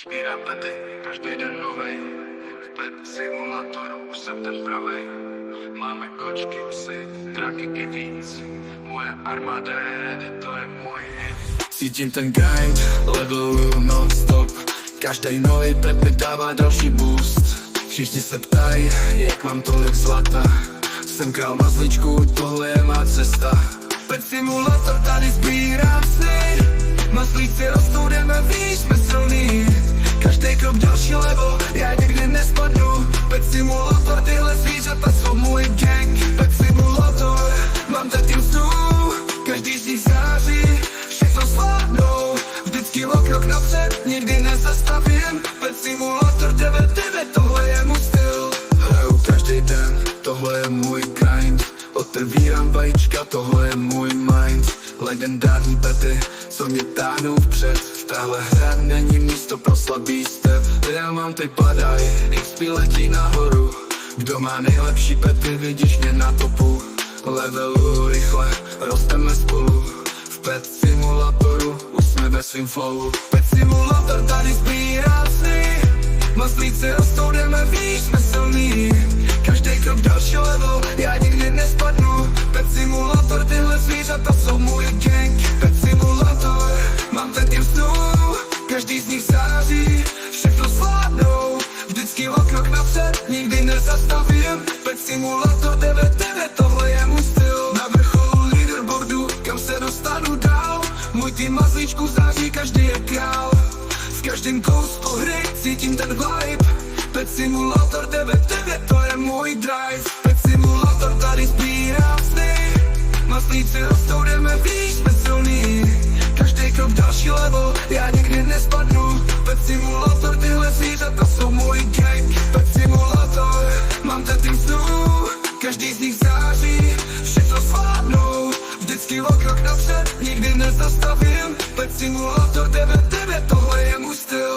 Sbírám pety, každý den novej. V pet simulátoru už jsem ten pravej. Máme kočky, psy, draky i víc. Moje armáda je, to je můj hit. Cítím ten grind, leveluju non-stop. Každý nový pet mi dává další boost. Všichni se ptají, jak mám tolik zlata. Jsem král mazličku, tohle je má cesta. Pet simulátor, tady sbírám sny. Mazlíci rostou, jdeme výš, jsme silný. Každý krok další level, já nikdy nespadnu. Pet simulátor, tyhle zvířata jsou můj gang. Pet simulátor, mám ten tým snů. Každý z nich září, všechno zvládnou. Vždycky o krok napřed, nikdy nezastavím. Pet simulátor 9-9, tohle je můj styl. Hraju každý den, tohle je můj grind. Otevírám vajíčka, tohle je můj mind. Legendární pety, co mě táhnou vpřed. Tahle hra není místo pro slabý step. Diamanty padají, XP letí nahoru. Kdo má nejlepší pety, vidíš mě na topu. Levelu rychle, rosteme spolu. V pet simulatoru, už jsme ve svým flowu. Pet simulator, tady sbírám sny. Mazlíci rostou, jdeme výš, jsme silný. Každý krok další level, já nikdy nespadnu. Pet simulátor, tyhle zvířata jsou můj gang. Pet simulátor, mám ten tým snů. Každý z nich září, všechno zvládnou. Vždycky o krok napřed, nikdy nezastavím. Pet simulátor 9-9, tohle je můj styl. Na vrcholu leaderboardu, kam se dostanu dál. Můj tým mazlíčku září, každý je král. V každém koustu hry cítím ten vibe. Pet simulátor 9-9, to je můj drive. Pet simulátor, tady sbírám sny. Mazlíci rostou, jdeme výš, jsme silný. Každý krok další level, já nikdy nespadnu. Pet simulátor, tyhle zvířata jsou můj gang. Pet simulátor, mám ten tým snů. Každý z nich září, všechno zvládnou. Vždycky o krok napřed, nikdy nezastavím. Pet simulátor 9-9, tohle je můj styl.